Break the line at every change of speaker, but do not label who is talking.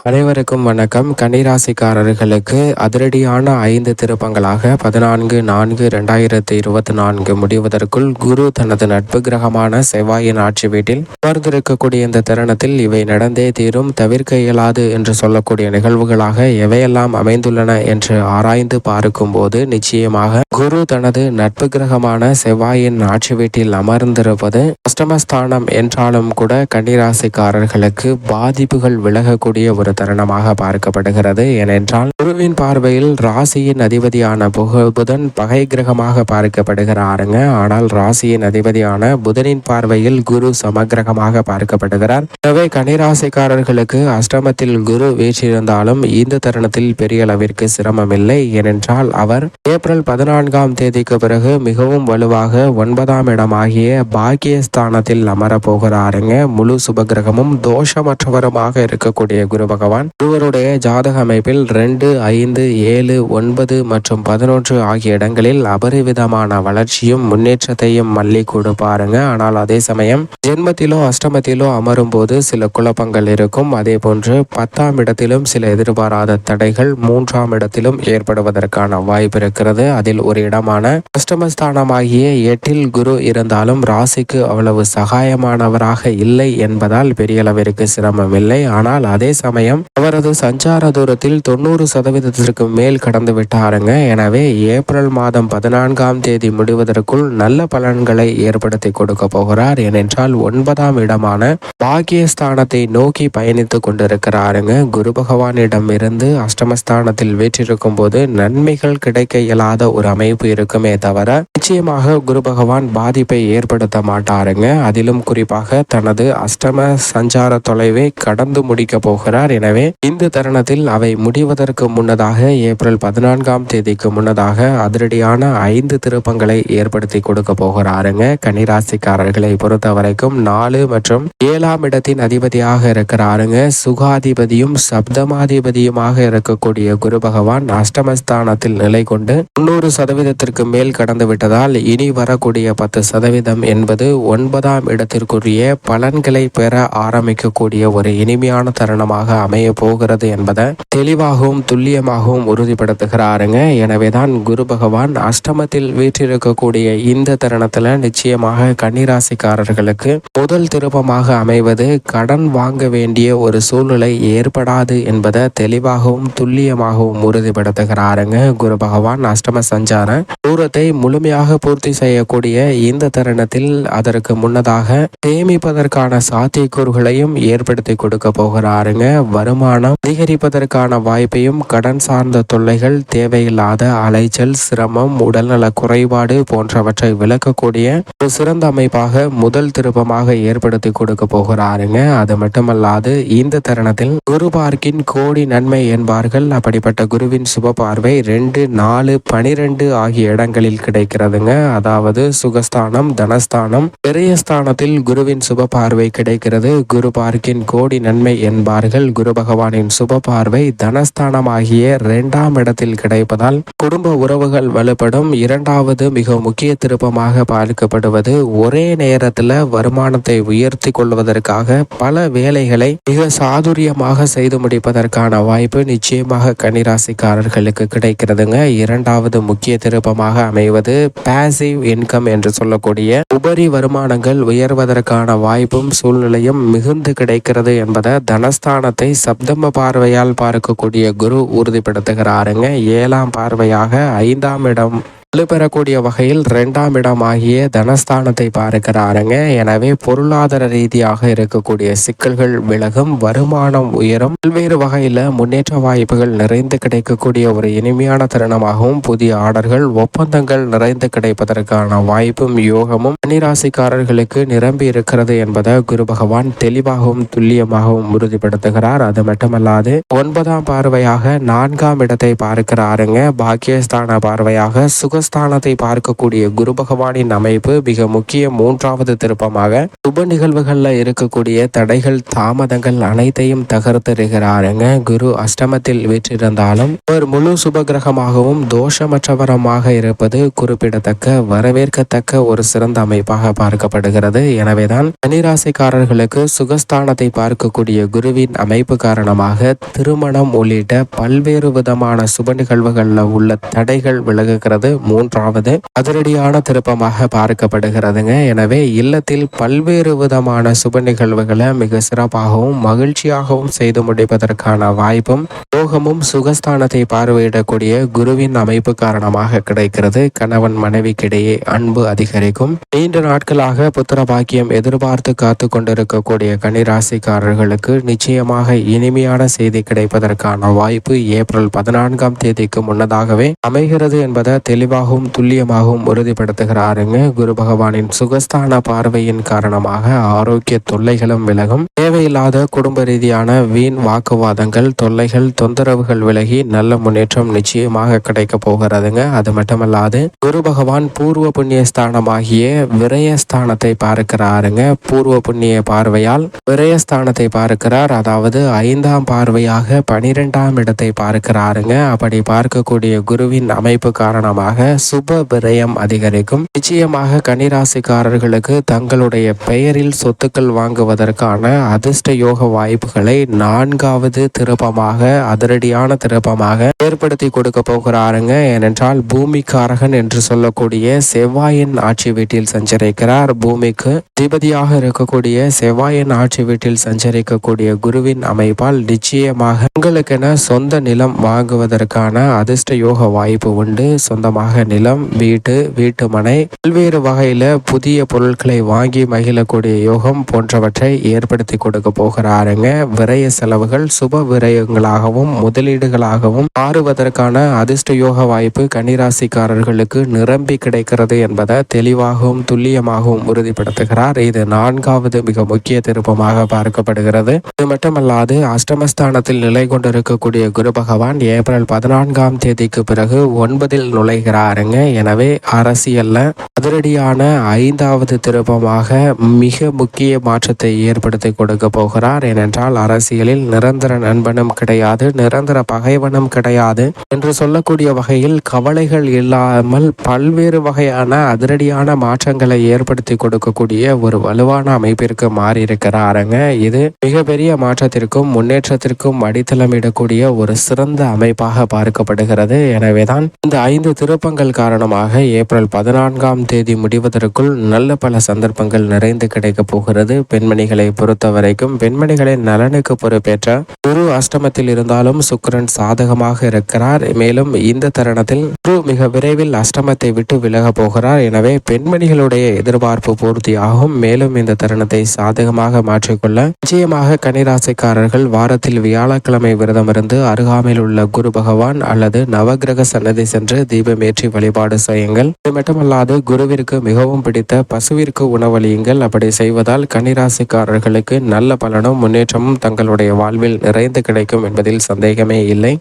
அனைவருக்கும் வணக்கம். கன்னிராசிக்காரர்களுக்கு அதிரடியான 5 திருப்பங்களாக 14/4/2024 முடிவதற்குள் குரு தனது நட்பு கிரகமான செவ்வாயின் ஆட்சி வீட்டில் அமர்ந்திருக்கக்கூடிய இந்த தருணத்தில் இவை நடந்தே தீரும், தவிர்க்க இயலாது என்று சொல்லக்கூடிய நிகழ்வுகளாக எவையெல்லாம் அமைந்துள்ளன என்று ஆராய்ந்து பார்க்கும் போது நிச்சயமாக குரு தனது நட்பு கிரகமான செவ்வாயின் ஆட்சி வீட்டில் அமர்ந்திருப்பது அஷ்டமஸ்தானம் என்றாலும் கூட கன்னிராசிக்காரர்களுக்கு பாதிப்புகள் விலகக்கூடிய ஒரு தருணமாக பார்க்கப்படுகிறது. ஏனென்றால் குருவின் பார்வையில் ராசியின் அதிபதியான புதன் பகை கிரகமாக பார்க்கப்படுகிறாருங்க. ஆனால் ராசியின் அதிபதியான புதனின் பார்வையில் குரு சமகிரகமாக பார்க்கப்படுகிறார். எனவே கன்னிராசிக்காரர்களுக்கு அஷ்டமத்தில் குரு வீற்றிருந்தாலும் இந்த தருணத்தில் பெரிய அளவிற்கு சிரமம் இல்லை. ஏனென்றால் அவர் ஏப்ரல் 14ஆம் தேதிக்கு பிறகு மிகவும் வலுவாக 9ஆம் இடமாகிய பாக்கியஸ்தானத்தில் அமரப்போகிறாருங்க. முழு சுபகிரகமும் தோஷமற்றவருமாக இருக்கக்கூடிய குரு பகவான் ஒருவருடைய ஜாதக அமைப்பில் 2, 5, 7, 9 மற்றும் 11 ஆகிய இடங்களில் அபரிவிதமான வளர்ச்சியும் முன்னேற்றத்தையும் மல்லி கொடுப்பாருங்க. ஆனால் அதே சமயம் ஜென்மத்திலோ அஷ்டமத்திலோ அமரும் போது சில குழப்பங்கள் இருக்கும். அதே போன்று 10ஆம் இடத்திலும் சில எதிர்பாராத தடைகள் 3ஆம் இடத்திலும் ஏற்படுவதற்கான வாய்ப்பு இருக்கிறது. அதில் ஒரு இடமான அஷ்டமஸ்தானமாகிய 8இல் குரு இருந்தாலும் ராசிக்கு அவ்வளவு சகாயமானவராக இல்லை என்பதால் பெரிய அளவிற்கு சிரமம் இல்லை. ஆனால் அதே சமயம் அவரது சஞ்சார தூரத்தில் 90% மேல் கடந்து விட்டாருங்க. எனவே ஏப்ரல் மாதம் 14ஆம் தேதி முடிவதற்குள் நல்ல பலன்களை ஏற்படுத்தி கொடுக்க போகிறார். ஏனென்றால் 9ஆம் இடமான பாக்கியஸ்தானத்தை நோக்கி பயணித்துக் கொண்டிருக்கிறாருங்க. குரு பகவானிடம் இருந்து அஷ்டமஸ்தானத்தில் வீற்றிருக்கும் போது நன்மைகள் கிடைக்க இயலாத ஒரு அமைப்பு இருக்குமே தவிர நிச்சயமாக குரு பகவான் பாதிப்பை ஏற்படுத்த மாட்டாருங்க. அதிலும் குறிப்பாக தனது அஷ்டம சஞ்சார தொலைவை கடந்து முடிக்க போகிறார். எனவே இந்த தருணத்தில் அவை முடிவதற்கு முன்னதாக ஏப்ரல் 14ஆம் தேதிக்கு முன்னதாக அதிரடியான 5 திருப்பங்களை ஏற்படுத்தி கொடுக்க போகிறாருங்க. கன்னிராசிக்காரர்களை பொறுத்த வரைக்கும் 4 மற்றும் 7ஆம் இடத்தின் அதிபதியாக இருக்கிறாருங்க. சுகாதிபதியும் சப்தமாதிபதியுமாக இருக்கக்கூடிய குரு பகவான் அஷ்டமஸ்தானத்தில் நிலை கொண்டு 90% மேல் கடந்து விட்டதால் இனி வரக்கூடிய 10% என்பது 9ஆம் இடத்திற்குரிய பலன்களை பெற ஆரம்பிக்கக்கூடிய ஒரு இனிமையான தருணமாக அமைய போகிறது என்பதை தெளிவாகவும் துல்லியமாகவும் உறுதிப்படுத்துகிறாருங்க. எனவேதான் குரு பகவான் அஷ்டமத்தில் வீற்றிருக்கக்கூடிய இந்த தருணத்துல நிச்சயமாக கன்னிராசிக்காரர்களுக்கு முதல் திருப்பமாக அமைவது கடன் வாங்க வேண்டிய ஒரு சூழ்நிலை ஏற்படாது என்பதை தெளிவாகவும் துல்லியமாகவும் உறுதிப்படுத்துகிறாருங்க. குரு பகவான் அஷ்டம சஞ்சார தூரத்தை முழுமையாக பூர்த்தி செய்யக்கூடிய இந்த தருணத்தில் அதற்கு முன்னதாக சேமிப்பதற்கான சாத்தியக்கூறுகளையும் ஏற்படுத்தி கொடுக்க போகிறாருங்க. வருமானம் அதிகரிப்பதற்கான வாய்ப்பையும் கடன் சார்ந்த தொல்லைகள், தேவையில்லாத அலைச்சல், சிரமம், உடல்நல குறைபாடு போன்றவற்றை விளக்கக்கூடிய ஒரு சிறந்த அமைப்பாக முதல் திருப்பமாக ஏற்படுத்தி கொடுக்க போகிறாருங்க. அது மட்டுமல்லாது இந்த தருணத்தில் குரு பார்க்கின் கோடி நன்மை என்பார்கள். அப்படிப்பட்ட குருவின் சுப பார்வை 2, 4, 12 ஆகிய இடங்களில் கிடைக்கிறதுங்க. அதாவது சுகஸ்தானம், தனஸ்தானம், பெரியஸ்தானத்தில் குருவின் சுப பார்வை கிடைக்கிறது. குரு பார்க்கின் கோடி நன்மை என்பார்கள். குரு பகவானின் சுப பார்வை தனஸ்தானமாகிய 2ஆம் இடத்தில் கிடைப்பதால் குடும்ப உறவுகள் வலுப்படும். 2வது மிக முக்கிய திருப்பமாக பார்க்கப்படுவது ஒரே நேரத்தில் வருமானத்தை உயர்த்தி கொள்வதற்காக பல வேலைகளை மிக சாதுரியமாக செய்து முடிப்பதற்கான வாய்ப்பு நிச்சயமாக கன்னிராசிக்காரர்களுக்கு கிடைக்கிறதுங்க. 2வது முக்கிய திருப்பமாக அமைவது பாசிவ் இன்கம் என்று சொல்லக்கூடிய உபரி வருமானங்கள் உயர்வதற்கான வாய்ப்பும் சூழ்நிலையும் மிகுந்து கிடைக்கிறது என்பதை தனஸ்தானத்தை சப்தம பார்வையால் பார்க்கக்கூடிய குரு உறுதிப்படுத்துகிறாருங்க. 7ஆம் பார்வையாக 5ஆம் இடம் வலுப்பெறக்கூடிய வகையில் 2ஆம் இடம் ஆகிய தனஸ்தானத்தை பார்க்கிறாருங்க. எனவே பொருளாதார ரீதியாக இருக்கக்கூடிய சிக்கல்கள் விலகும், வருமானம் உயரும், பல்வேறு வகையில முன்னேற்ற வாய்ப்புகள் நிறைந்து கிடைக்கக்கூடிய ஒரு இனிமையான தருணமாகவும் புதிய ஆர்டர்கள், ஒப்பந்தங்கள் நிறைந்து கிடைப்பதற்கான வாய்ப்பும் யோகமும் கன்னிராசிக்காரர்களுக்கு நிரம்பி இருக்கிறது என்பதை குரு பகவான் தெளிவாகவும் துல்லியமாகவும் உறுதிப்படுத்துகிறார். அது மட்டுமல்லாது 9ஆம் பார்வையாக 4ஆம் இடத்தை பார்க்கிறாருங்க. பாக்கியஸ்தான பார்வையாக சுக சுகஸ்தானத்தை பார்க்கக்கூடிய குரு பகவானின் அமைப்பு மிக முக்கிய மூன்றாவது திருப்பமாக சுப நிகழ்வுகள்ல இருக்கக்கூடிய தடைகள் தாமதங்கள் அனைத்தையும் தகர்த்தெறிகிறாருங்க. குரு அஷ்டமத்தில் வீற்றிருந்தாலும் அவர் முழு சுப கிரகமாகவும் தோஷமற்றவரமாக இருப்பது குறிப்பிடத்தக்க வரவேற்கத்தக்க ஒரு சிறந்த அமைப்பாக பார்க்கப்படுகிறது. எனவேதான் கன்னிராசிக்காரர்களுக்கு சுகஸ்தானத்தை பார்க்கக்கூடிய குருவின் அமைப்பு காரணமாக திருமணம் உள்ளிட்ட பல்வேறு விதமான சுப நிகழ்வுகள்ல உள்ள தடைகள் விலகுகிறது. மூன்றாவது அதிரடியான திருப்பமாக பார்க்கப்படுகிறதுங்க. எனவே இல்லத்தில் பல்வேறு விதமான சுப நிகழ்வுகளை மிக சிறப்பாகவும் மகிழ்ச்சியாகவும் செய்து முடிப்பதற்கான வாய்ப்பும் யோகமும் சுகஸ்தானத்தை பார்வையிடக்கூடிய குருவின் அமைப்பு காரணமாக கிடைக்கிறது. கணவன் மனைவிக்கிடையே அன்பு அதிகரிக்கும். நீண்ட நாட்களாக புத்திர பாக்கியம் எதிர்பார்த்து காத்து கொண்டிருக்கக்கூடிய கன்னிராசிக்காரர்களுக்கு நிச்சயமாக இனிமையான செய்தி கிடைப்பதற்கான வாய்ப்பு ஏப்ரல் 14ஆம் தேதிக்கு முன்னதாகவே அமைகிறது என்பதை தெளிவாகவும் துல்லியமாகவும் உறுதிப்படுத்துகிறாருங்க. குரு பகவானின் சுகஸ்தான பார்வையின் காரணமாக ஆரோக்கிய தொல்லைகளும் விலகும். தேவையில்லாத குடும்ப ரீதியான வீண் வாக்குவாதங்கள் தொல்லைகள் தொந்தரவுகள் விலகி நல்ல முன்னேற்றம் நிச்சயமாக கிடைக்க போகிறதுங்க. அது மட்டுமல்லாது குரு பகவான் பூர்வ புண்ணிய ஸ்தானமாகிய விரயஸ்தானத்தை பார்க்கிறாருங்க. பூர்வ புண்ணிய பார்வையால் விரயஸ்தானத்தை பார்க்கிறார். அதாவது 5ஆம் பார்வையாக 12ஆம் இடத்தை பார்க்கிறாருங்க. அப்படி பார்க்கக்கூடிய குருவின் அமைப்பு காரணமாக சுப விரயம் அதிகரிக்கும். நிச்சயமாக கன்னிராசிக்காரர்களுக்கு தங்களுடைய பெயரில் சொத்துக்கள் வாங்குவதற்கான அதிர்ஷ்ட யோக வாய்ப்புகளை 4வது திருப்பமாக அதிரடியான திருப்பமாக ஏற்படுத்தி கொடுக்க போகிறாருங்க. ஏனென்றால் பூமிக்காரகன் என்று சொல்லக்கூடிய செவ்வாயின் ஆட்சி வீட்டில் சஞ்சரிக்கிறார். பூமிக்கு அதிபதியாக இருக்கக்கூடிய செவ்வாயின் ஆட்சி வீட்டில் சஞ்சரிக்கக்கூடிய குருவின் அமைப்பால் நிச்சயமாக உங்களுக்கென சொந்த நிலம் வாங்குவதற்கான அதிர்ஷ்ட யோக வாய்ப்பு உண்டு. சொந்தமாக நிலம் வீட்டு மனை பல்வேறு வகையில புதிய பொருட்களை வாங்கி மகிழக்கூடிய யோகம் போன்றவற்றை ஏற்படுத்தி கொடுக்க போகிறாருங்க. விரய செலவுகள் சுப விரயங்களாகவும் முதலீடுகளாகவும் மாறுவதற்கான அதிர்ஷ்ட யோக வாய்ப்பு கன்னிராசிக்காரர்களுக்கு நிரம்பி கிடைக்கிறது என்பதை தெளிவாகவும் துல்லியமாகவும் உறுதிப்படுத்துகிறார். இது 4வது மிக முக்கிய திருப்பமாக பார்க்கப்படுகிறது. இது மட்டுமல்லாது அஷ்டமஸ்தானத்தில் நிலை கொண்டிருக்கக்கூடிய குரு பகவான் ஏப்ரல் 14ஆம் தேதிக்கு பிறகு 9ல் நுழைகிறாருங்க. எனவே அரசியல்ல அதிரடியான 5வது திருப்பமாக மிக முக்கிய மாற்றத்தை ஏற்படுத்தி கொடுக்க போகிறார். ஏனென்றால் அரசியலில் நிரந்தர நண்பனும் கிடையாது நிரந்தர பகைவனும் கிடையாது என்று சொல்லக்கூடிய வகையில் கவலைகள் இல்லாமல் பல்வேறு வகையான அதிரடியான மாற்றங்களை ஏற்படுத்தி கொடுக்கக்கூடிய ஒரு வலுவான அமைப்பிற்கு மாறி இருக்கிறாருங்க. இது மிகப்பெரிய மாற்றத்திற்கும் முன்னேற்றத்திற்கும் அடித்தளமிடக்கூடிய ஒரு சிறந்த அமைப்பாக பார்க்கப்படுகிறது. எனவேதான் இந்த 5 திருப்பங்கள் காரணமாக ஏப்ரல் 14ஆம் தேதி முடிவதற்குள் நல்ல பல சந்தர்ப்பங்கள் நிறைந்து கிடைக்க போகிறது. பெண்மணிகளை பொறுத்த வரைக்கும் பெண்மணிகளின் நலனுக்கு பொறுப்பேற்ற குரு அஷ்டமத்தில் இருந்தாலும் சுக்கிரன் சாதகமாக இருக்கிறார். மேலும் இந்த தருணத்தில் குரு மிக விரைவில் அஷ்டமத்தை விட்டு விலக போகிறார். எனவே பெண்மணிகளுடைய எதிர்பார்ப்பு பூர்த்தியாகும். மேலும் இந்த தருணத்தை சாதகமாக மாற்றிக்கொள்ள நிச்சயமாக கன்னிராசிக்காரர்கள் வாரத்தில் வியாழக்கிழமை விரதம் இருந்து அருகாமையில் உள்ள குரு பகவான் அல்லது நவகிரக சன்னதி சென்று தீபமேற்றி வழிபாடு செய்யுங்கள். இது மட்டுமல்லாது குருவிற்கு மிகவும் பிடித்த பசுவிற்கு உணவளியுங்கள். அப்படி செய்வதால் கன்னிராசிக்காரர்களுக்கு நல்ல பலனும் முன்னேற்றமும் தங்களுடைய வாழ்வில் நிறைந்து கிடைக்கும் என்பதில் சந்தேகமே இல்லை.